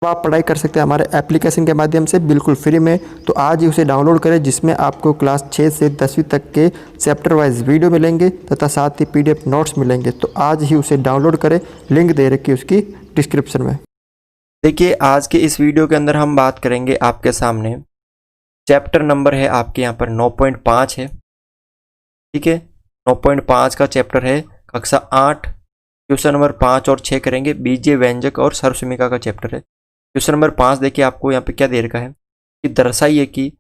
तो आप पढ़ाई कर सकते हैं हमारे एप्लीकेशन के माध्यम से बिल्कुल फ्री में। तो आज ही उसे डाउनलोड करें, जिसमें आपको क्लास 6 से 10वीं तक के चैप्टर वाइज वीडियो मिलेंगे तथा साथ ही पीडीएफ नोट्स मिलेंगे। तो आज ही उसे डाउनलोड करें, लिंक दे रखी है उसकी डिस्क्रिप्शन में। देखिए, आज के इस वीडियो के अंदर हम बात करेंगे आपके सामने चैप्टर नंबर है आपके यहाँ पर 9.5 है। ठीक है, 9.5 का चैप्टर है, कक्षा 8, क्वेश्चन नंबर 5 और 6 करेंगे। बीजीय व्यंजक और सर्वसमीका का चैप्टर है। क्वेश्चन नंबर 5 देखिए, आपको यहाँ पे क्या दे रखा है कि दर्शाइए कि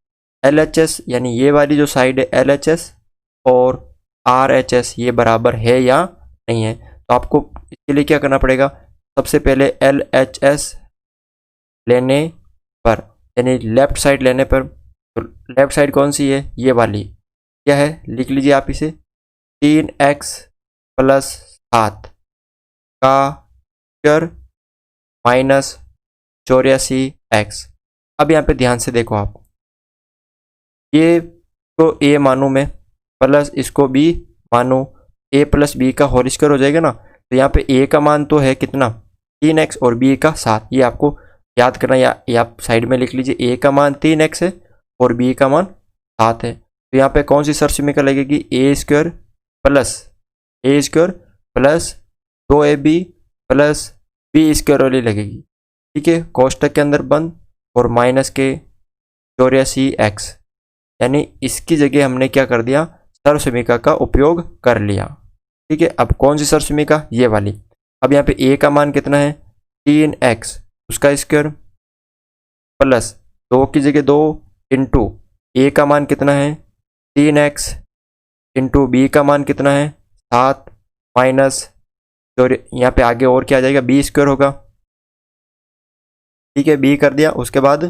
LHS यानी ये वाली जो साइड है LHS और RHS ये बराबर है या नहीं है। तो आपको इसके लिए क्या करना पड़ेगा, सबसे पहले LHS लेने पर यानी लेफ्ट साइड लेने पर, तो लेफ्ट साइड कौन सी है, ये वाली क्या है, लिख लीजिए आप इसे 3x + 7 का स्क्वायर माइनस 84x। अब यहाँ पे ध्यान से देखो आप, ये तो a मानूँ मैं प्लस इसको b मानूँ, a + b का होल स्क्वायर हो जाएगा ना। तो यहाँ पे a का मान तो है कितना 3x और b का 7, ये आपको याद करना, या आप साइड में लिख लीजिए a का मान 3x है और b का मान 7 है। तो यहाँ पे कौन सी सर्वसमीका लगेगी, a² plus 2ab plus b² वाली लगेगी। ठीक है, कोष्टक के अंदर बंद और माइनस के 84x, यानी इसकी जगह हमने क्या कर दिया, सर्वसमीका का उपयोग कर लिया। ठीक है, अब कौन सी सर्वसमीका, ये वाली। अब यहाँ पे a का मान कितना है 3x, उसका स्क्वायर प्लस 2 की जगह 2 इंटू a का मान कितना है 3x इंटू b का मान कितना है 7 माइनस, तो यहाँ पे आगे और क्या आ जाएगा b² होगा। ठीक है, b कर दिया, उसके बाद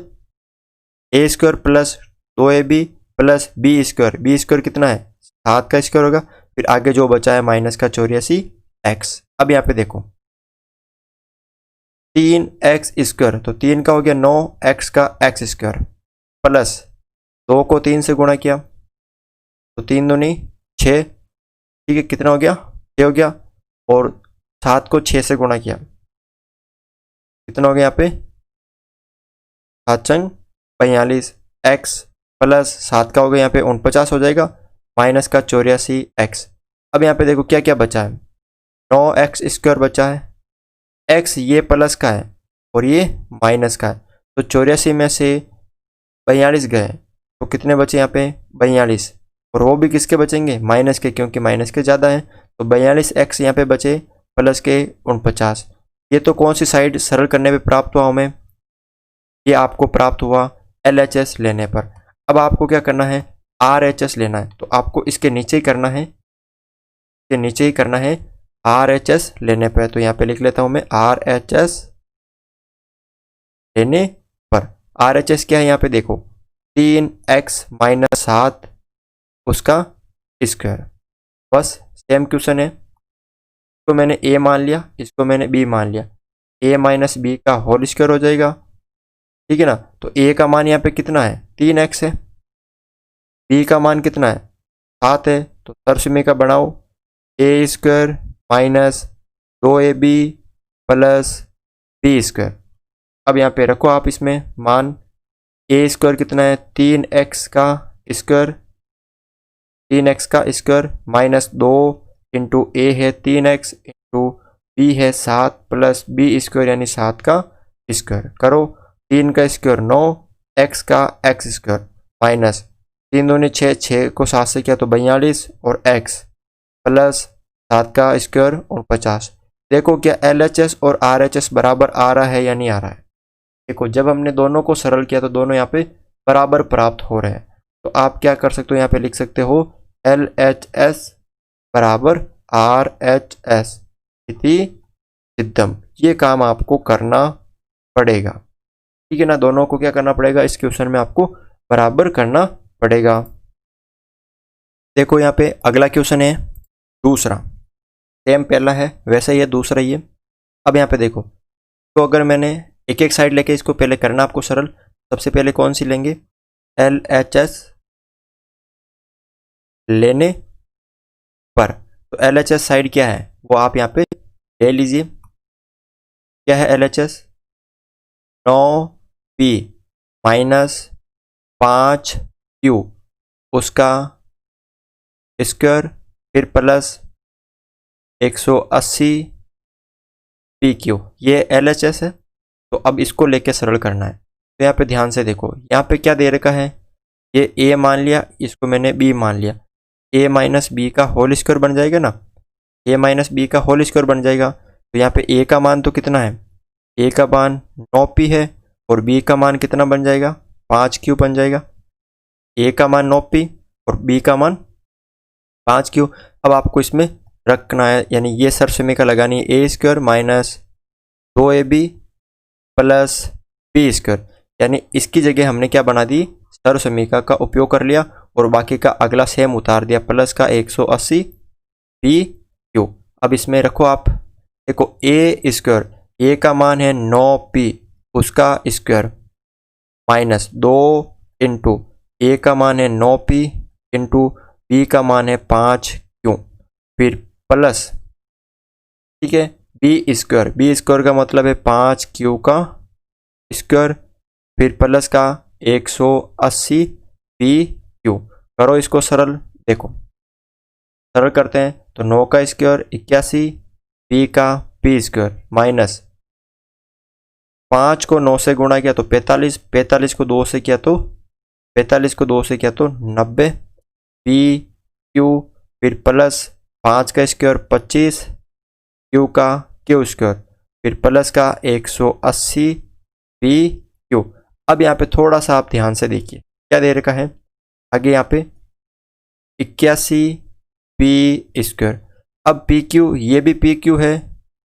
a² plus 2ab plus b² कितना है 7 का स्क्वायर होगा, फिर आगे जो बचा है माइनस का 84x। अब यहाँ पे देखो 3x² तो 3 का हो गया 9x का x² प्लस 2 को 3 से गुणा किया तो 3 दूनी 6। ठीक है, कितना हो गया 6 हो गया, और 7 को 6 से गुणा किया कितना हो गया यहाँ पे 7 चंग 42, x प्लस 7 का हो गया यहाँ पे 49 हो जाएगा, माइनस का 84x। अब यहाँ पे देखो क्या क्या बचा है, 9x² बचा है, x ये प्लस का है और ये माइनस का है, तो 84 में से 42 गए तो कितने बचे यहाँ पे 42, और वो भी किसके बचेंगे माइनस के, क्योंकि माइनस के ज़्यादा हैं। तो 42x यहाँ पे बचे प्लस के 49। ये तो कौन सी साइड सरल करने पे प्राप्त हुआ हमें, ये आपको प्राप्त हुआ LHS लेने पर। अब आपको क्या करना है RHS लेना है, तो आपको इसके नीचे ही करना है, इसके नीचे ही करना है RHS लेने पर। तो यहाँ पे लिख लेता हूँ मैं RHS लेने पर। RHS क्या है यहाँ पे देखो 3x - 7 उसका स्क्वायर, बस सेम क्वेश्चन है। इसको मैंने a मान लिया, इसको मैंने b मान लिया, a - b का होल स्क्वायर हो जाएगा। ठीक है ना, तो a का मान यहाँ पे कितना है 3x है, b का मान कितना है 7 है, तो सर्वसमीका बनाओ a² minus 2ab plus b²। अब यहाँ पे रखो आप इसमें मान, a² कितना है 3x का स्क्वायर माइनस 2 इंटू a है 3x इंटू b है 7 प्लस b² यानी 7 का स्क्वायर। करो 3 का स्क्वायर 9, x का x² माइनस 3 दूनी 6, 6 को 7 से किया तो 42 और x प्लस 7 का स्क्वायर 49। देखो क्या LHS और RHS बराबर आ रहा है या नहीं आ रहा है। देखो जब हमने दोनों को सरल किया तो दोनों यहाँ पे बराबर प्राप्त हो रहे हैं। तो आप क्या कर सकते हो, यहाँ पे लिख सकते हो LHS बराबर RHS इति सिद्धम। ये काम आपको करना पड़ेगा। ठीक है ना, दोनों को क्या करना पड़ेगा, इस क्वेश्चन में आपको बराबर करना पड़ेगा। देखो यहाँ पे अगला क्वेश्चन है दूसरा, सेम पहला है वैसा ही है दूसरा ये। अब यहाँ पे देखो, तो अगर मैंने एक एक साइड लेके इसको पहले करना आपको सरल। सबसे पहले कौन सी लेंगे LHS लेने पर, तो LHS साइड क्या है वो आप यहाँ पे ले लीजिए। क्या है LHS 9p माइनस 5q उसका स्क्वायर फिर प्लस 180 PQ, ये LHS है। तो अब इसको लेके सरल करना है। तो यहाँ पे ध्यान से देखो, यहाँ पे क्या दे रखा है, ये A मान लिया, इसको मैंने B मान लिया। A माइनस बी का होल स्क्वायर बन जाएगा ना, A माइनस बी का होल स्क्वायर बन जाएगा। तो यहाँ पे A का मान तो कितना है, A का मान 9p है और B का मान कितना बन जाएगा, 5q बन जाएगा। A का मान 9p और B का मान 5q। अब आपको इसमें रखना है, यानी ये सरसमीका लगानी है, a square minus 2ab plus B square, यानी इसकी जगह हमने क्या बना दी, सरसमीका का उपयोग कर लिया और बाकी का अगला सेम उतार दिया, प्लस का 180 PQ। अब इसमें रखो आप, देखो a स्क्वायर, a का मान है 9p उसका स्क्वायर माइनस 2 इंटू a का मान है 9p इंटू b का मान है 5q फिर प्लस, ठीक है, बी स्क्वायर का मतलब है 5q का स्क्वायर फिर प्लस का 180 PQ। करो इसको सरल, देखो सरल करते हैं तो 9 का स्क्वायर 81 p का p स्क्वायर माइनस 5 को 9 से गुणा किया तो 45, 45 को 2 से किया तो 90 PQ फिर प्लस 5 का स्क्वायर 25 q का q स्क्वायर फिर प्लस का 180 PQ। अब यहाँ पे थोड़ा सा आप ध्यान से देखिए क्या दे रखा है आगे, यहाँ पे 81 p स्क्वायर। अब PQ, ये भी PQ है,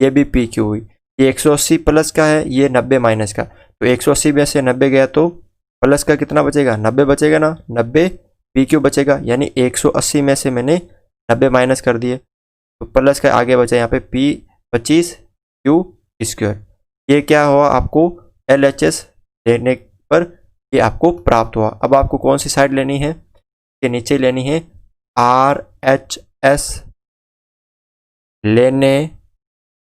ये भी PQ हुई, ये 180 प्लस का है, ये 90 माइनस का। तो 180 में से 90 गया तो प्लस का कितना बचेगा, 90 बचेगा ना, 90 PQ बचेगा, यानी 180 में से मैंने 90 माइनस कर दिए तो प्लस का आगे बचा यहाँ पे P25 Q स्क्वायर। ये क्या हुआ, आपको LHS लेने पर ये आपको प्राप्त हुआ। अब आपको कौन सी साइड लेनी है, के नीचे लेनी है RHS लेने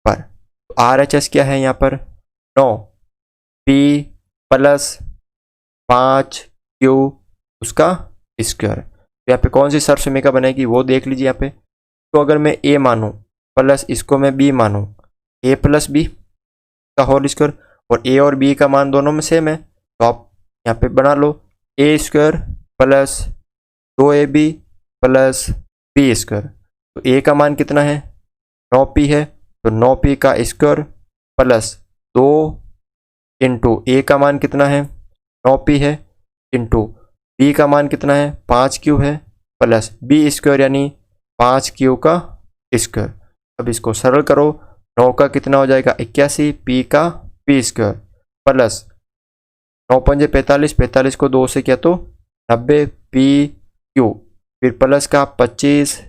पर। तो RHS क्या है यहाँ पर, 9p प्लस 5q उसका स्क्वायर। तो यहाँ पे कौन सी सरसमीका बनेगी वो देख लीजिए। यहाँ पे तो अगर मैं a मानूं प्लस इसको मैं b मानूं, a प्लस बी का होल स्क्वायर, और a और b का मान दोनों में सेम है तो आप यहाँ पे बना लो a square plus 2ab plus b square. तो a का मान कितना है, 9p है, तो 9p का स्क्वायर प्लस 2 इंटू a का मान कितना है, 9p है, इंटू b का मान कितना है, 5q है, प्लस b स्क्वायर यानी 5q का स्क्वायर। अब इसको सरल करो, 9 का कितना हो जाएगा 81, p का p स्क्वायर प्लस 9 पंजे 45, 45 को 2 से किया तो 90 PQ फिर प्लस का 25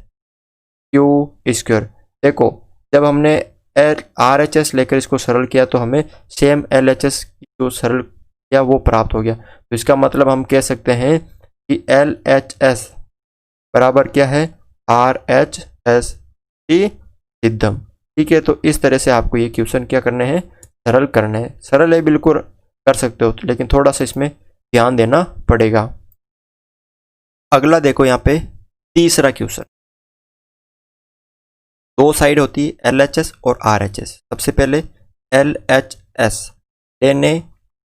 Q स्क्वायर। देखो जब हमने RHS लेकर इसको सरल किया तो हमें सेम LHS जो सरल किया वो प्राप्त हो गया। तो इसका मतलब हम कह सकते हैं कि LHS बराबर क्या है, RHS की सिद्धम। ठीक है, तो इस तरह से आपको ये क्वेश्चन क्या करने हैं, सरल करने हैं। सरल है बिल्कुल कर सकते हो, लेकिन थोड़ा सा इसमें ध्यान देना पड़ेगा। अगला देखो यहाँ पे तीसरा क्वेश्चन, दो साइड होती है LHS और RHS। सबसे पहले LHS लेने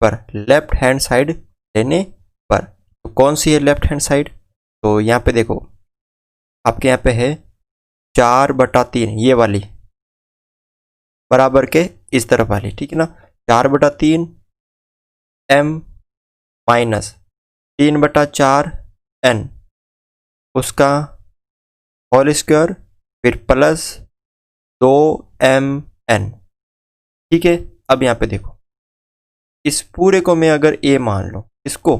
पर, लेफ्ट हैंड साइड लेने पर, तो कौन सी है लेफ्ट हैंड साइड, तो यहाँ पे देखो आपके यहाँ पे है 4/3 ये वाली बराबर के इस तरफ वाली, ठीक है ना, 4/3 m माइनस 3/4 n उसका होल स्क्वायर फिर प्लस 2mn। ठीक है, अब यहाँ पे देखो इस पूरे को मैं अगर a मान लूँ, इसको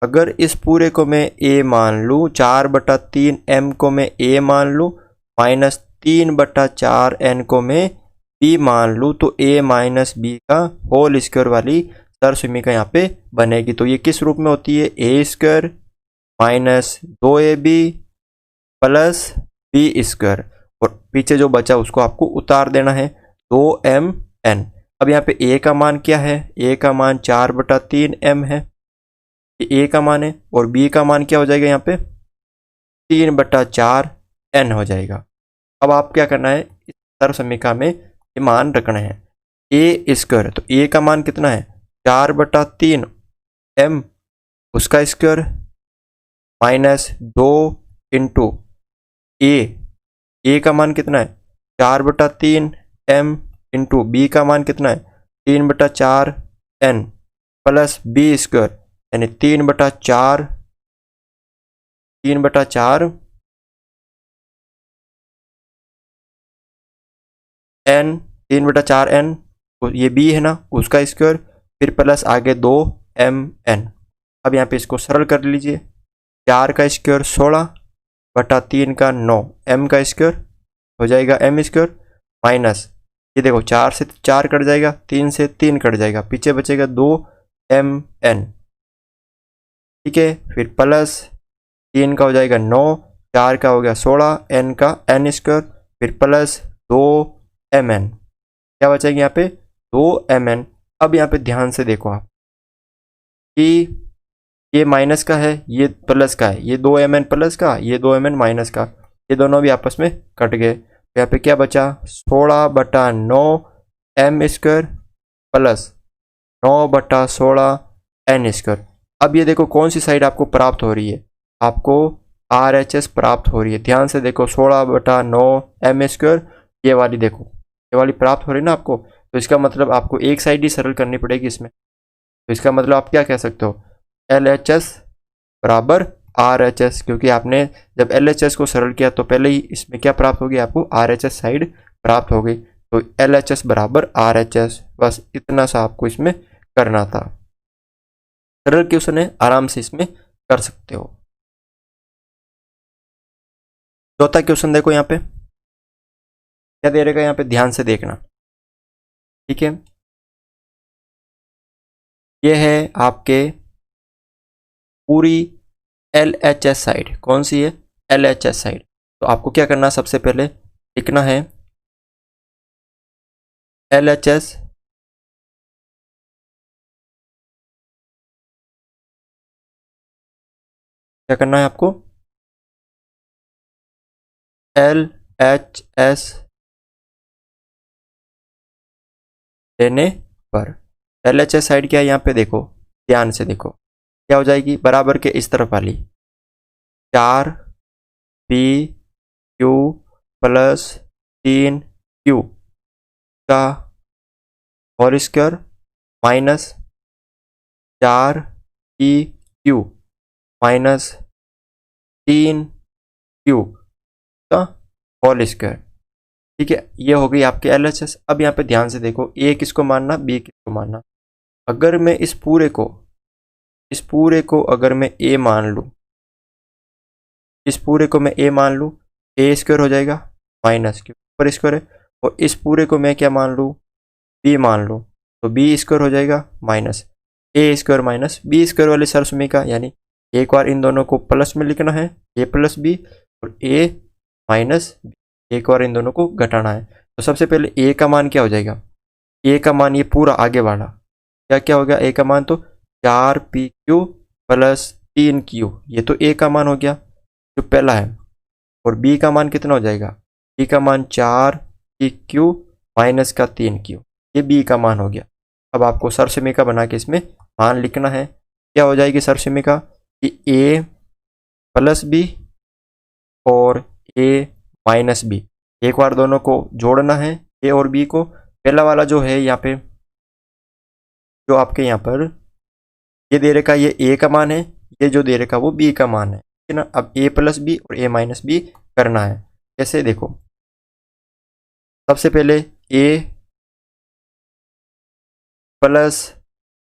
अगर इस पूरे को मैं a मान लूँ, 4/3 m को मैं a मान लूँ, माइनस 3/4 n को मैं b मान लूँ, तो a माइनस b का होल स्क्वायर वाली सरसमीका यहाँ पे बनेगी। तो ये किस रूप में होती है, a square minus 2ab plus b square, और पीछे जो बचा उसको आपको उतार देना है 2mn। अब यहाँ पे ए का मान क्या है, ए का मान 4/3m है, ये ए का मान है, और बी का मान क्या हो जाएगा यहाँ पे 3/4n हो जाएगा। अब आप क्या करना है, इस सर्व समीकरण में ये मान रखना है। ए स्क्वायर, तो ए का मान कितना है 4/3m उसका स्क्वायर माइनस 2 इंटू ए का मान कितना है 4/3m इंटू बी का मान कितना है 3/4n प्लस बी स्क्वायर यानी 3/4 n 3/4n, तो ये बी है ना उसका स्क्वायर, फिर प्लस आगे 2mn। अब यहाँ पे इसको सरल कर लीजिए, 4 का स्क्वायर 16/3 का 9, m का स्क्वायर हो जाएगा m स्क्वायर, माइनस ये देखो 4 से 4 कट जाएगा, 3 से 3 कट जाएगा, पीछे बचेगा 2mn, ठीक है। फिर प्लस 3 का हो जाएगा 9, 4 का हो गया 16, n का n स्क्वायर, फिर प्लस 2mn, क्या बचेगा यहाँ पे 2mn। अब यहाँ पे ध्यान से देखो आप कि ये माइनस का है, ये प्लस का है, ये 2mn प्लस का, ये 2mn माइनस का, ये दोनों भी आपस में कट गए। तो यहाँ पे क्या बचा 16/9 m square plus 9/16 n square. अब ये देखो कौन सी साइड आपको प्राप्त हो रही है, आपको RHS प्राप्त हो रही है। ध्यान से देखो 16/9 m स्क्वायर, ये वाली देखो, ये वाली प्राप्त हो रही है ना आपको, तो इसका मतलब आपको एक साइड ही सरल करनी पड़ेगी इसमें। तो इसका मतलब आप क्या कह सकते हो LHS बराबर RHS, क्योंकि आपने जब LHS को सरल किया तो पहले ही इसमें क्या प्राप्त हो गया आपको RHS साइड प्राप्त हो गई। तो LHS बराबर RHS, बस इतना सा आपको इसमें करना था। सरल क्वेश्चन है, आराम से इसमें कर सकते हो। चौथा क्वेश्चन देखो यहाँ पे क्या दे रहेगा, यहाँ पे ध्यान से देखना, ठीक है। ये है आपके पूरी LHS साइड, कौन सी है LHS साइड। तो आपको क्या करना है, सबसे पहले लिखना है LHS क्या करना है आपको LHS लेने पर LHS साइड क्या है यहाँ पे देखो, ध्यान से देखो क्या हो जाएगी, बराबर के इस तरफ वाली 4PQ प्लस 3Q का whole square minus 4PQ minus 3Q का होल स्क्वायर, ठीक है। ये हो गई आपके LHS। अब यहाँ पे ध्यान से देखो, ए किसको मानना, बी किसको मानना। अगर मैं इस पूरे को अगर मैं ए मान लूँ, इस पूरे को मैं ए मान लूँ, ए स्क्वायर हो जाएगा माइनस क्योंकि ऊपर स्क्वायर है, और इस पूरे को मैं क्या मान लूँ बी मान लूँ, तो बी स्क्वायर हो जाएगा minus A square minus B square वाले सर्व समीकरण, यानी एक बार इन दोनों को प्लस में लिखना है ए प्लस बी और ए माइनस बी, एक बार इन दोनों को घटाना है। तो सबसे पहले ए का मान क्या हो जाएगा, ए का मान ये पूरा आगे वाला क्या हो गया, ए का मान तो 4PQ प्लस 3Q, ये तो ए का मान हो गया जो पहला है, और बी का मान कितना हो जाएगा, बी का मान 4PQ माइनस का 3Q, ये बी का मान हो गया। अब आपको सर्व समीकरण बना के इसमें मान लिखना है, क्या हो जाएगी सर्व समीकरण कि ए प्लस बी और ए माइनस बी, एक बार दोनों को जोड़ना है ए और बी को। पहला वाला जो है यहाँ पे जो आपके यहाँ पर ये दे रखा ये ए का मान है, ये जो दे रखा वो बी का मान है, ठीक है ना। अब ए प्लस बी और ए माइनस बी करना है, कैसे देखो, सबसे पहले ए प्लस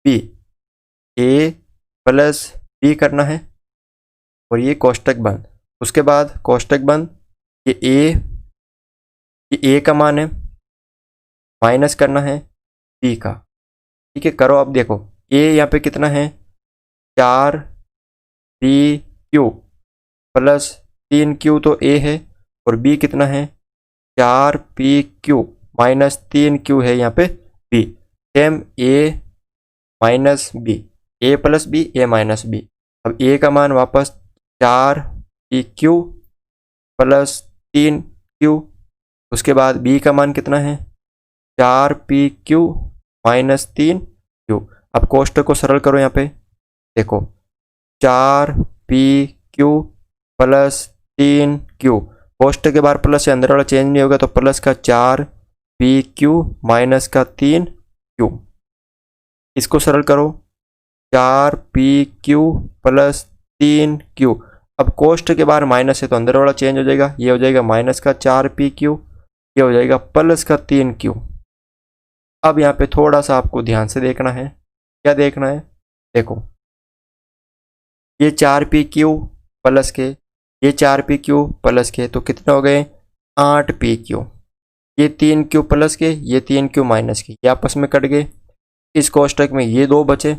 बी, ए प्लस बी करना है और ये कोष्टक बंद, उसके बाद कोष्टक बंद, ये ए का मान है, माइनस करना है बी का, ठीक है। करो अब देखो ए यहाँ पे कितना है 4PQ प्लस 3Q तो ए है, और बी कितना है 4PQ माइनस 3Q है यहाँ पे बी। सेम ए माइनस बी, ए प्लस बी, ए माइनस बी। अब ए का मान वापस 4pq प्लस 3q, उसके बाद बी का मान कितना है 4pq माइनस 3q। अब कोष्टक को सरल करो, यहाँ पे देखो 4pq प्लस 3q, कोष्टक के बाहर प्लस से अंदर वाला चेंज नहीं होगा, तो प्लस का 4pq माइनस का 3q। इसको सरल करो 4pq प्लस 3q। अब कोष्टक के बाहर माइनस है तो अंदर वाला चेंज हो जाएगा, ये हो जाएगा माइनस का 4pq, ये हो जाएगा प्लस का 3q। अब यहाँ पे थोड़ा सा आपको ध्यान से देखना है। क्या देखना है, देखो ये 4pq प्लस के, ये 4pq प्लस के, तो कितने हो गए 8pq। ये 3q प्लस के, ये 3q माइनस के, ये आपस में कट गए। इस कोष्टक में ये दो बचे,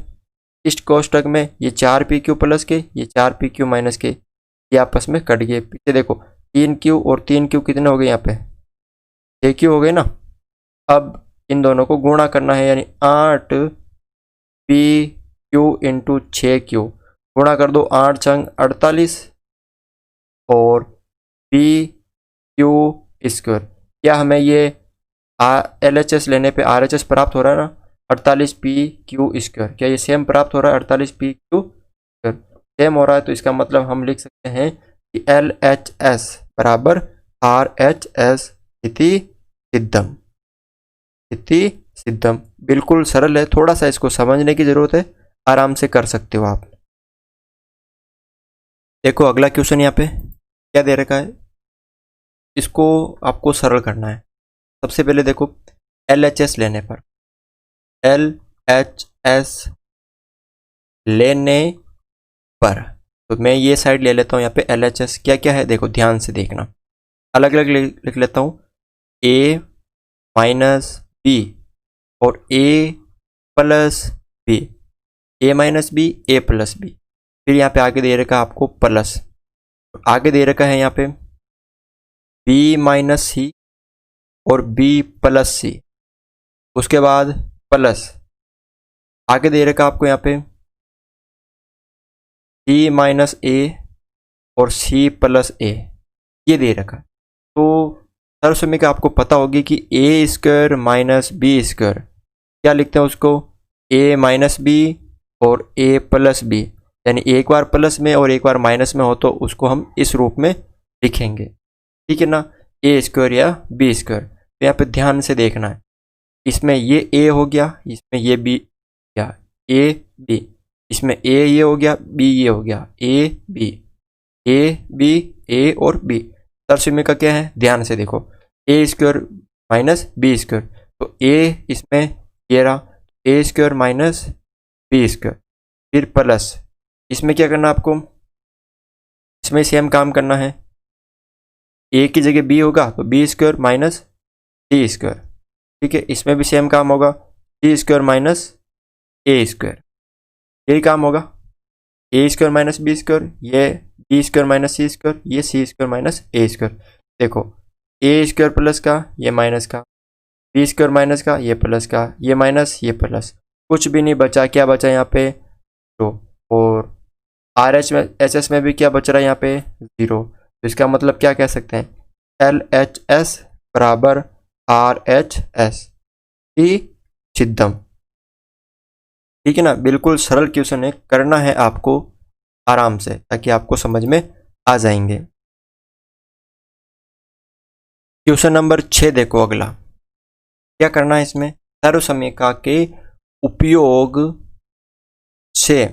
इस कोष्टक में ये 4pq प्लस के, ये 4pq माइनस के, ये आपस में कट गए। पीछे देखो 3q और 3q कितने हो गए, यहाँ पे 6q हो गए ना। अब इन दोनों को गुणा करना है, यानी 8pq इंटू 6q, गुणा कर दो 8 छंग 48 और pq स्क्वायर। क्या हमें ये LHS लेने पे RHS प्राप्त हो रहा है ना, 48pq स्क्वायर। क्या ये सेम प्राप्त हो रहा है 48pq स्क्वायर? सेम हो रहा है, तो इसका मतलब हम लिख सकते हैं कि LHS बराबर RHS इति सिद्धम, इति सिद्धम। बिल्कुल सरल है, थोड़ा सा इसको समझने की जरूरत है, आराम से कर सकते हो आप। देखो अगला क्वेश्चन यहाँ पे क्या दे रखा है, इसको आपको सरल करना है। सबसे पहले देखो LHS लेने पर, LHS लेने पर, तो मैं ये साइड ले लेता हूँ। यहाँ पे LHS क्या क्या है देखो, ध्यान से देखना, अलग अलग लिख लेता हूँ। A माइनस बी और A plus B, A minus B, A plus B. फिर यहाँ पे आगे दे रखा है आपको प्लस, आगे दे रखा है यहाँ पे B माइनस सी और B प्लस सी, उसके बाद प्लस आगे दे रखा आपको यहाँ पे C माइनस A और C प्लस A, ये दे रखा। तो सर्वसमीकरण आपको पता होगी कि A square minus B square, क्या लिखते हैं उसको A माइनस बी और A प्लस बी, यानी एक बार प्लस में और एक बार माइनस में हो तो उसको हम इस रूप में लिखेंगे, ठीक है ना, A स्क्वायर या बी स्क्वायर। तो यहाँ पे ध्यान से देखना है, इसमें ये A हो गया, इसमें ये B या A B, इसमें A ये हो गया, B ये हो गया, A B, A B A और B। सर्वसमीकरण क्या है, ध्यान से देखो, A square minus B square, तो A इसमें ये रहा, A square minus B square, फिर प्लस इसमें क्या करना आपको, इसमें सेम काम करना है। A की जगह B होगा तो B square minus C square, ठीक है। इसमें भी सेम काम होगा, C square minus A square, यही काम होगा। A square minus B square, ये B square minus C square, ये C square minus A square. देखो A स्क्वायर प्लस का, ये माइनस का, बी स्क्वायर माइनस का, ये प्लस का, ये माइनस, ये प्लस, कुछ भी नहीं बचा। क्या बचा यहाँ पे 2, और RHS में भी क्या बच रहा है यहाँ पे 0। तो इसका मतलब क्या कह सकते हैं, LHS बराबर RHS ही सिद्धम, ठीक है ना। बिल्कुल सरल क्वेश्चन है, करना है आपको आराम से ताकि आपको समझ में आ जाएंगे। क्वेश्चन नंबर 6 देखो अगला, क्या करना है इसमें, सर्वसमीकरण के उपयोग से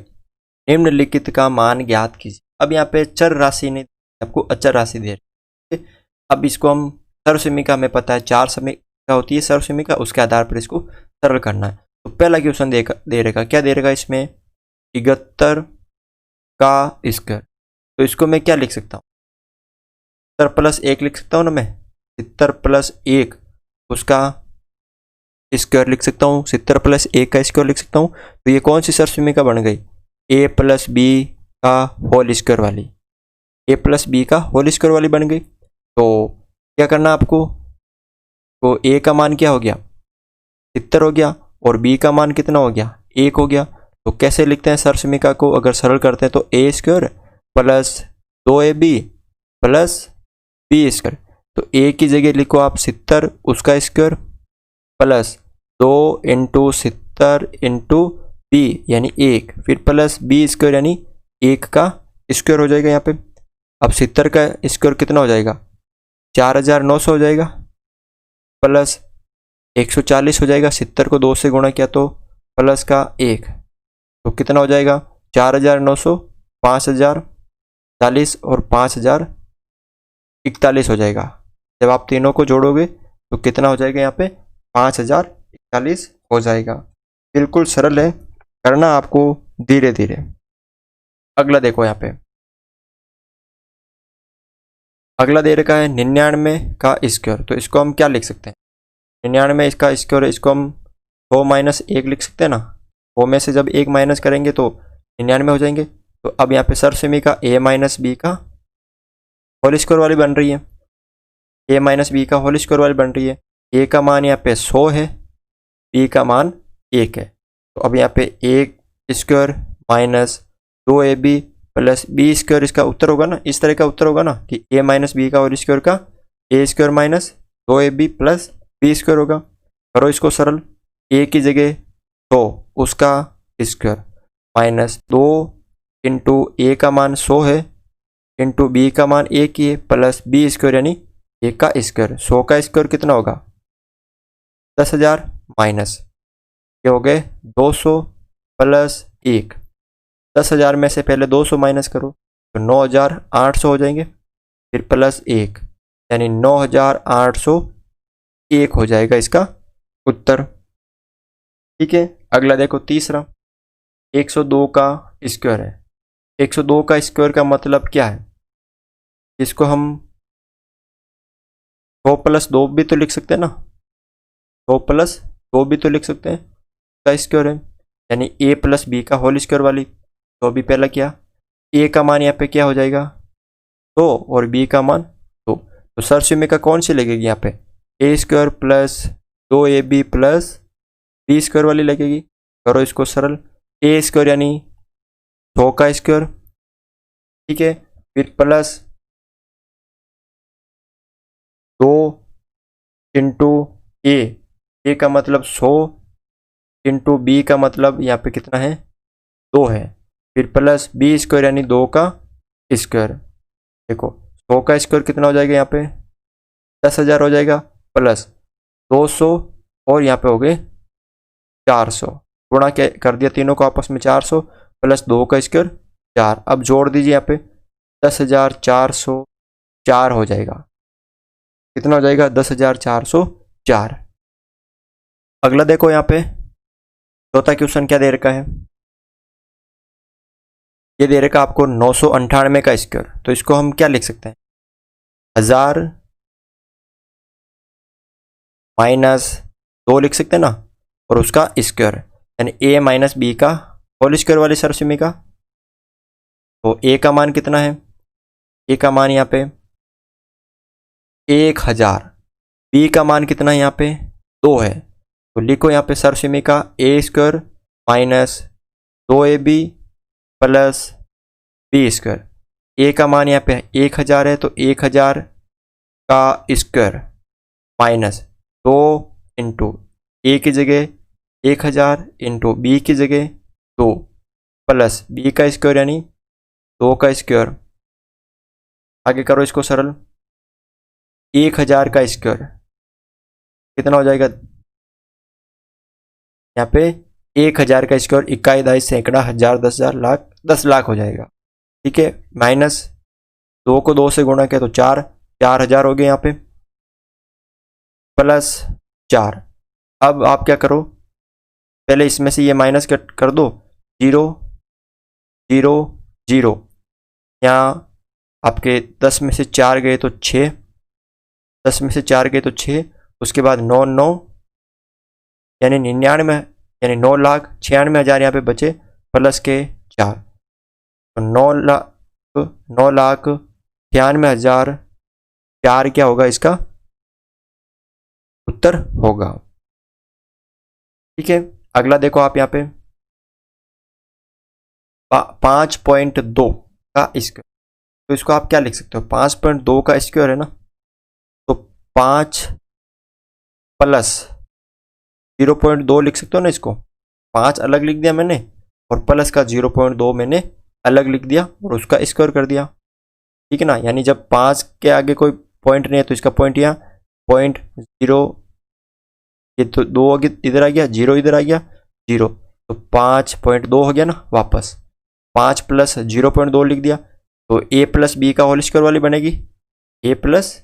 निम्नलिखित का मान ज्ञात कीजिए। अब यहाँ पे चर राशि नहीं, आपको अचर राशि दे रही है। अब इसको हम सर्वसमीकरण में पता है 4 समीकरण होती है सर्वसमीकरण, उसके आधार पर इसको सरल करना है। तो पहला क्वेश्चन दे रहेगा, क्या दे रहेगा इसमें 73 का स्क्वायर। तो इसको मैं क्या लिख सकता हूँ, 70 प्लस 1 लिख सकता हूँ ना मैं, 70 प्लस 1 उसका स्क्वायर लिख सकता हूँ, 70 प्लस 1 का स्क्वायर लिख सकता हूँ। तो ये कौन सी सर्वसमीकरण बन गई, A प्लस बी का होल स्क्वायर वाली, A प्लस बी का होल स्क्वायर वाली बन गई। तो क्या करना आपको, तो A का मान क्या हो गया 70 हो गया, और b का मान कितना हो गया, 1 हो गया। तो कैसे लिखते हैं सर्वसमीका को, अगर सरल करते हैं तो a square plus 2ab plus b square. तो a की जगह लिखो आप 70 उसका square plus 2 into 70 into b यानी 1, फिर प्लस b स्क्वायर यानी 1 का स्क्वायर हो जाएगा यहाँ पे। अब 70 का स्क्वायर कितना हो जाएगा, 4900 हो जाएगा प्लस 140 हो जाएगा। 70 को 2 से गुणा किया तो प्लस का 1, तो कितना हो जाएगा 4900, 5040 और 5041 हो जाएगा। जब आप तीनों को जोड़ोगे तो कितना हो जाएगा यहाँ पे 5041 हो जाएगा। बिल्कुल सरल है, करना आपको धीरे धीरे। अगला देखो यहाँ पे, अगला दे रखा है 99 का स्क्वायर। तो इसको हम क्या लिख सकते हैं, 99 इसका स्क्वायर, इसको हम 100 माइनस 1 लिख सकते हैं ना। 100 में से जब 1 माइनस करेंगे तो 99 हो जाएंगे। तो अब यहाँ पे सर्वसमीका a माइनस बी का होल स्क्वायर वाली बन रही है, a माइनस बी का होल स्क्वायर वाली बन रही है। a का मान यहाँ पे 100 है, b का मान 1 है। तो अब यहाँ पे 1 square minus 2ab plus B square इसका उत्तर होगा ना, इस तरह का उत्तर होगा ना कि a माइनस बी का होल स्क्वायर का a square minus 2ab plus B square होगा। करो इसको सरल, a की जगह 100 उसका स्क्वायर माइनस 2 इंटू a का मान 100 है इंटू b का मान 1 ही है प्लस b स्क्वायर यानी 1 का स्क्वायर। 100 का स्क्वायर कितना होगा 10,000 माइनस ये हो गए 200 प्लस 1। 10,000 में से पहले 200 माइनस करो तो 9,800 हो जाएंगे, फिर प्लस 1 यानी 9,801 हो जाएगा इसका उत्तर। ठीक है, अगला देखो तीसरा, 102 का स्क्वायर है। 102 का स्क्वायर का मतलब क्या है, इसको हम 100 प्लस 2 भी तो लिख सकते हैं ना, 100 प्लस 2 भी तो लिख सकते हैं का स्क्वायर है, यानी a प्लस बी का होल स्क्वायर वाली। तो अभी पहला क्या, a का मान यहाँ पे क्या हो जाएगा 2 और b का मान 2। तो सर्वसमीका कौन सी लगेगी यहाँ पे, a square plus 2ab plus B square वाली लगेगी। करो इसको सरल, a स्क्वायर यानी 100 का स्क्वायर, ठीक है, फिर प्लस 2 इंटू ए का मतलब 100 इंटू बी का मतलब यहाँ पे कितना है 2 है, फिर प्लस बी स्क्वायर यानी 2 का स्क्वायर। देखो 100 का स्क्वायर कितना हो जाएगा यहाँ पे 10,000 हो जाएगा प्लस 200 और यहाँ पे हो गए 400, गुणा कर दिया तीनों को आपस में 400 प्लस 2 का स्क्वायर 4। अब जोड़ दीजिए यहाँ पे 10,404 हो जाएगा, कितना हो जाएगा 10,404। अगला देखो यहाँ पे चौथा क्वेश्चन क्या दे रखा है, ये दे रखा आपको 998 का स्क्वायर। तो इसको हम क्या लिख सकते हैं 1000 माइनस 2 लिख सकते हैं ना, और उसका स्क्वायर यानी a माइनस बी का होल स्क्वायर वाली सर्वसमीका। तो a का मान कितना है, a का मान यहाँ पे 1000, b का मान कितना है यहाँ पे 2 है। तो लिखो यहाँ पे सर्वसमीका a square minus 2ab plus B square. a का मान यहाँ पे 1000 है तो 1000 का स्क्वायर माइनस 2 इंटू a की जगह 1000 इंटू बी की जगह 2 प्लस b का स्क्वायर यानी 2 का स्क्वायर। आगे करो इसको सरल, 1000 का स्क्वायर कितना हो जाएगा यहाँ पे 1000 का स्क्वायर, इकाई दाई सैकड़ा हजार 10,000 लाख 10 लाख हो जाएगा। ठीक है, माइनस 2 को 2 से गुणा किया तो 4,000 हो गए यहाँ पे प्लस 4। अब आप क्या करो, पहले इसमें से ये माइनस कर दो, 0 0 0, यहाँ आपके 10 में से 4 गए तो 6, 10 में से 4 गए तो 6, उसके बाद 9 9 यानी 99 यानी 9,96,000 यहाँ पे बचे प्लस के 4, तो 9,96,004 क्या होगा इसका उत्तर होगा। ठीक है, अगला देखो आप यहाँ पे 5.2 का स्क्वायर, तो इसको आप क्या लिख सकते हो, 5.2 का स्क्वायर है ना, तो 5 प्लस 0.2 लिख सकते हो ना इसको। 5 अलग लिख दिया मैंने और प्लस का 0.2 मैंने अलग लिख दिया और उसका स्क्वायर कर दिया, ठीक है ना। यानी जब 5 के आगे कोई पॉइंट नहीं है तो इसका पॉइंट यहाँ 0.0, ये तो 2 इधर आ गया, 0 इधर आ गया, 0, तो 5.2 हो गया ना वापस। 5 प्लस 0.2 लिख दिया तो a प्लस बी का होल स्क्वायर वाली बनेगी, a प्लस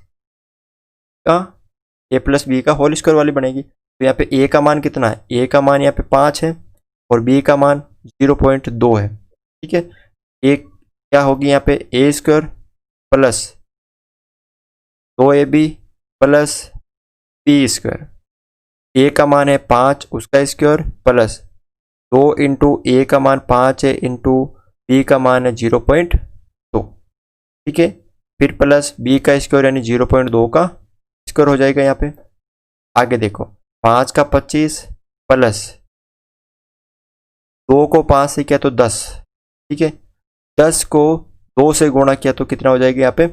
बी का होल स्क्वायर वाली बनेगी। तो यहाँ पे a का मान कितना है, a का मान यहाँ पे 5 है और b का मान 0.2 है, ठीक है। एक क्या होगी यहाँ पे a square plus 2ab plus b square, a का मान है 5 उसका स्क्वायर प्लस 2 इंटू ए का मान 5 है इंटू बी का मान है 0.2, ठीक है। फिर प्लस b का स्क्वायर यानी 0.2 का स्क्वायर हो जाएगा यहाँ पे। आगे देखो 5 का 25 प्लस 2 को 5 से किया तो 10, ठीक है। 10 को 2 से गुणा किया तो कितना हो जाएगा यहाँ पे,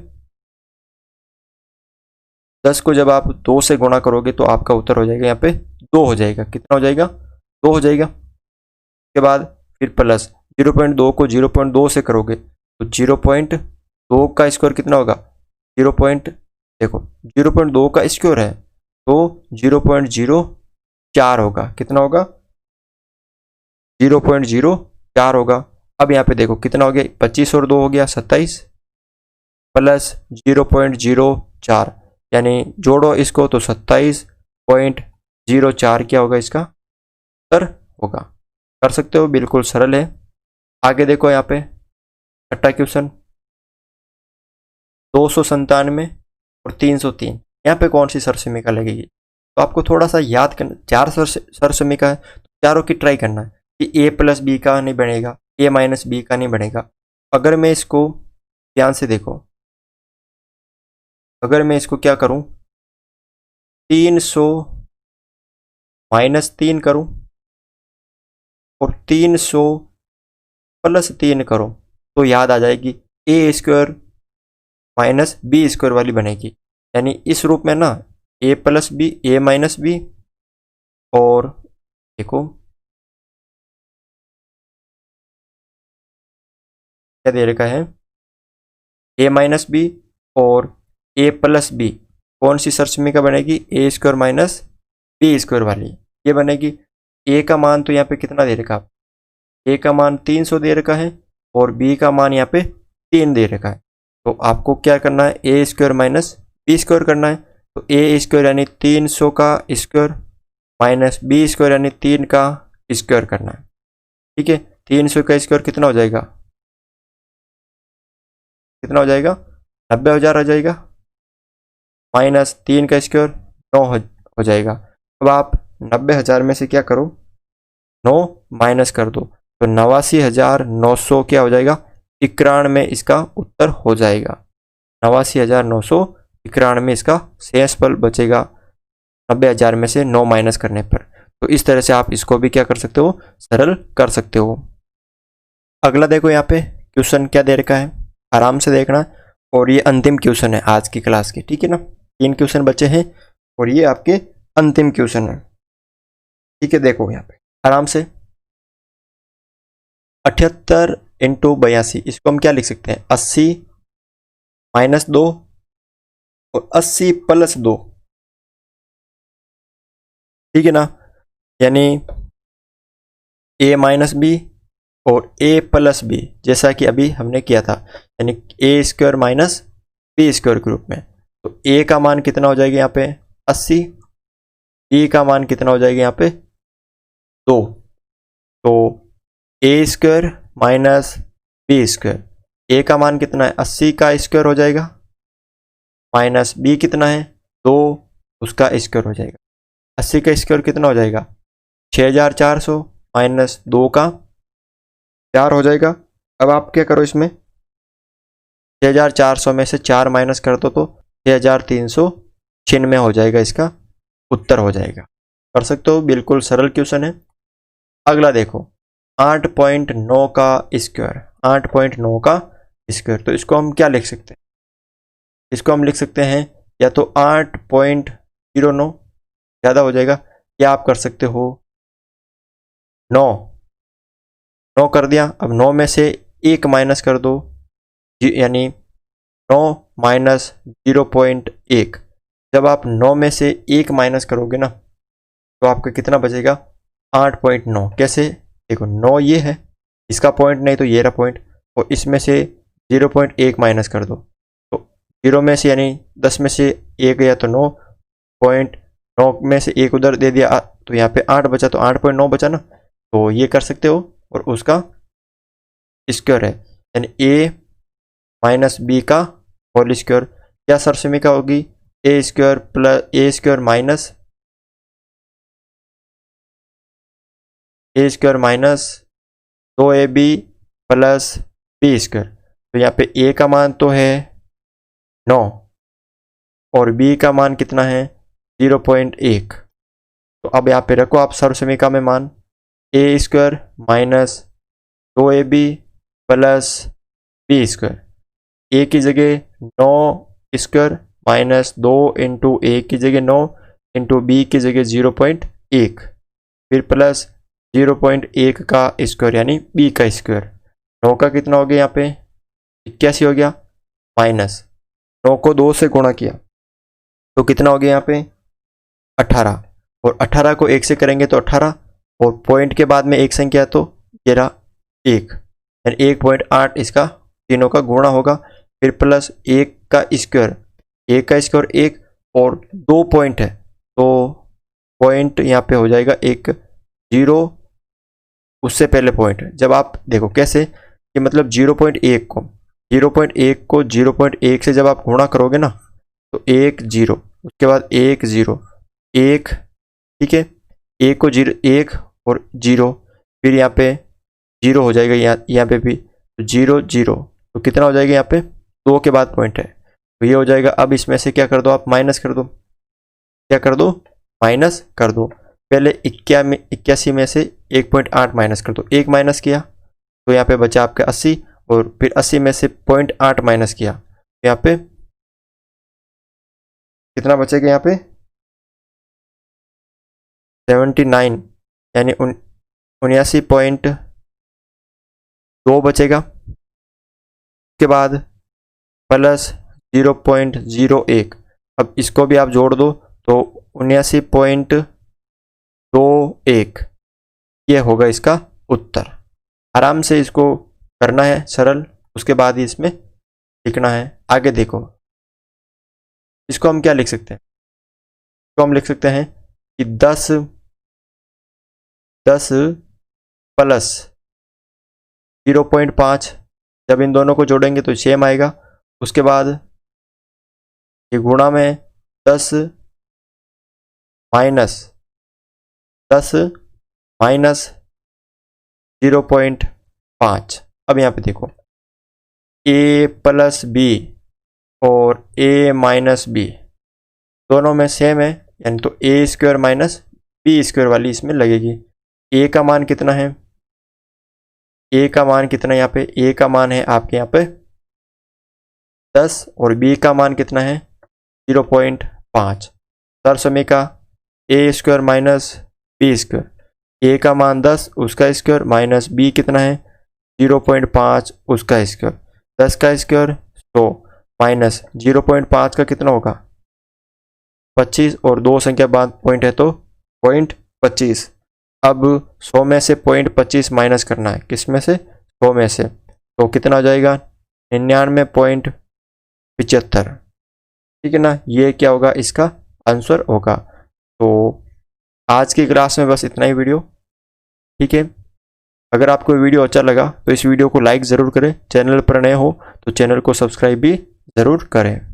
10 को जब आप 2 से गुणा करोगे तो आपका उत्तर हो जाएगा यहाँ पे 2 हो जाएगा। कितना हो जाएगा, 2 हो जाएगा। उसके बाद फिर प्लस 0.2 को 0.2 से करोगे तो 0.2 का स्क्वायर कितना होगा, देखो 0.2 का स्क्वायर है तो 0.04 होगा। कितना होगा, 0.04 होगा। अब यहाँ पे देखो कितना हो गया, 25 और 2 हो गया 27 प्लस 0.04, यानी जोड़ो इसको तो 27.04 क्या होगा इसका उत्तर होगा। कर सकते हो, बिल्कुल सरल है। आगे देखो यहाँ पे छठा क्वेश्चन 297 और 303, यहाँ पे कौन सी सरसमीका लगेगी, तो आपको थोड़ा सा याद करना। 4 सरसमीका है तो चारों की ट्राई करना है कि a प्लस बी का नहीं बनेगा, a माइनस बी का नहीं बनेगा। अगर मैं इसको ध्यान से देखो, अगर मैं इसको क्या करूं 300 माइनस 3 करूं और 300 प्लस 3 करो तो याद आ जाएगी ए स्क्वायर माइनस बी स्क्वायर वाली बनेगी। यानी इस रूप में ना ए प्लस बी, ए माइनस बी, और देखो क्या दे रखा है, ए माइनस बी और ए प्लस बी, कौन सी सरसमीका बनेगी, ए स्क्वायर माइनस बी स्क्वायर वाली ये बनेगी। ए का मान तो यहाँ पे कितना दे रखा, ए का मान 300 दे रखा है और बी का मान यहाँ पे 3 दे रखा है। तो आपको क्या करना है, ए स्क्वायर माइनस बी स्क्वायर करना है। तो ए स्क्वायर यानी 300 का स्क्वायर माइनस बी स्क्वायर यानी 3 का स्क्वायर करना है, ठीक है। 300 का स्क्वायर कितना हो जाएगा, कितना हो जाएगा 90,000 आ जाएगा, माइनस 3 का स्क्वायर 9 हो जाएगा। अब आप 90,000 में से क्या करो 9 माइनस कर दो तो 89,900 क्या हो जाएगा 91 में इसका उत्तर हो जाएगा। 89,991 में इसका शेष फल बचेगा 90,000 में से 9 माइनस करने पर। तो इस तरह से आप इसको भी क्या कर सकते हो, सरल कर सकते हो। अगला देखो यहाँ पे क्वेश्चन क्या दे रखा है, आराम से देखना। और ये अंतिम क्वेश्चन है आज की क्लास के, ठीक है ना। 3 क्वेश्चन बचे हैं और ये आपके अंतिम क्वेश्चन है, ठीक है। देखो यहाँ पे आराम से 78 इंटू 82, इसको हम क्या लिख सकते हैं 80 माइनस 2 और 80 प्लस 2, ठीक है ना। यानी a माइनस बी और a प्लस बी, जैसा कि अभी हमने किया था, यानी ए स्क्वायर माइनस बी स्क्वायर के रूप में। तो a का मान कितना हो जाएगा यहाँ पे 80, b का मान कितना हो जाएगा यहाँ पे 2। तो a square minus B square, a का मान कितना है 80 का स्क्वायर हो जाएगा, माइनस b कितना है 2 उसका स्क्वायर हो जाएगा। 80 का स्क्वायर कितना हो जाएगा 6,400 माइनस 2 का 4 हो जाएगा। अब आप क्या करो, इसमें 6,400 में से 4 माइनस कर दो तो 6,396 हो जाएगा, इसका उत्तर हो जाएगा। कर सकते हो, बिल्कुल सरल क्वेश्चन है। अगला देखो 8.9 का स्क्वायर, 8.9 का स्क्वायर, तो इसको हम क्या लिख सकते हैं? इसको हम लिख सकते हैं या तो 8.09 ज़्यादा हो जाएगा, या आप कर सकते हो 9 कर दिया। अब 9 में से 1 माइनस कर दो, यानी 9 माइनस 0.1। जब आप 9 में से 1 माइनस करोगे ना तो आपका कितना बचेगा? 8.9। कैसे? देखो 9 ये है, इसका पॉइंट नहीं तो ये रहा पॉइंट, और इसमें से 0.1 माइनस कर दो तो 0 में से यानी 10 में से 1 गया तो 9.9 में से 1 उधर दे दिया तो यहाँ पे 8 बचा, तो 8.9 बचा ना, तो ये कर सकते हो। और उसका स्क्वायर है यानी a माइनस बी का होल स्क्वायर, क्या सरसमीका होगी? A square plus A square minus 2ab plus B square. तो यहाँ पे a का मान तो है 9 और b का मान कितना है? 0.1। तो अब यहाँ पे रखो आप सर्वसमीका में मान, A square minus 2ab plus B square, A की जगह 9 स्क्वायर माइनस 2 इंटू ए की जगह 9 इंटू बी की जगह 0.1, फिर प्लस 0.1 का स्क्वायर यानी बी का स्क्वायर। 9 का कितना हो गया यहाँ पे? 81 हो गया, माइनस 9 को 2 से गुणा किया तो कितना हो गया यहाँ पे? 18, और 18 को 1 से करेंगे तो 18, और पॉइंट के बाद में एक संख्या तो ये रहा 1, यानी 1.8 इसका तीनों का गुणा होगा, फिर प्लस 1 का स्क्वायर, 1 का स्क्वायर 1, और 2 पॉइंट है तो पॉइंट यहाँ पे हो जाएगा एक 0, उससे पहले पॉइंट। जब आप देखो कैसे कि मतलब 0.1 को 0.1 से जब आप गुणा करोगे ना तो 1 0, उसके बाद 1 0 1, ठीक है, 1 को 0 1 और 0, फिर यहाँ पे 0 हो जाएगा, यहाँ पे भी 0 0, तो कितना हो जाएगा? यहाँ पे 2 के बाद पॉइंट है तो ये हो जाएगा। अब इसमें से क्या कर दो आप? माइनस कर दो। क्या कर दो? माइनस कर दो। पहले 81 में से 1.8 माइनस कर दो, 1 माइनस किया तो यहाँ पे बचा आपका 80, और फिर 80 में से 0.8 माइनस किया तो यहाँ पे कितना बचेगा? यहाँ पे 79 यानी 79.2 बचेगा। उसके बाद प्लस 0.01, अब इसको भी आप जोड़ दो तो 79.21, ये होगा इसका उत्तर। आराम से इसको करना है सरल, उसके बाद ही इसमें लिखना है। आगे देखो, इसको हम क्या लिख सकते हैं? इसको हम लिख सकते हैं कि 10 प्लस 0.5, जब इन दोनों को जोड़ेंगे तो सेम आएगा। उसके बाद ये गुणा में 10 माइनस 0.5। अब यहाँ पे देखो a प्लस बी और a माइनस बी दोनों में सेम है, यानी तो a square minus B square वाली इसमें लगेगी। a का मान कितना है? a का मान कितना है यहाँ पे? a का मान है आपके यहाँ पे 10 और b का मान कितना है? 0.5। सरसमीका a square minus B square, a का मान 10 उसका स्क्वायर माइनस b कितना है? 0.5 उसका स्क्वायर, 10 का स्क्वायर 100 माइनस 0.5 का कितना होगा? 25, और 2 संख्या बाद पॉइंट है तो 0.25। अब 100 में से 0.25 माइनस करना है, किस में से? 100 में से, तो कितना हो जाएगा? 99.75, ठीक है ना। ये क्या होगा? इसका आंसर होगा। तो आज की क्लास में बस इतना ही वीडियो, ठीक है। अगर आपको वीडियो अच्छा लगा तो इस वीडियो को लाइक ज़रूर करें, चैनल पर नए हो तो चैनल को सब्सक्राइब भी ज़रूर करें।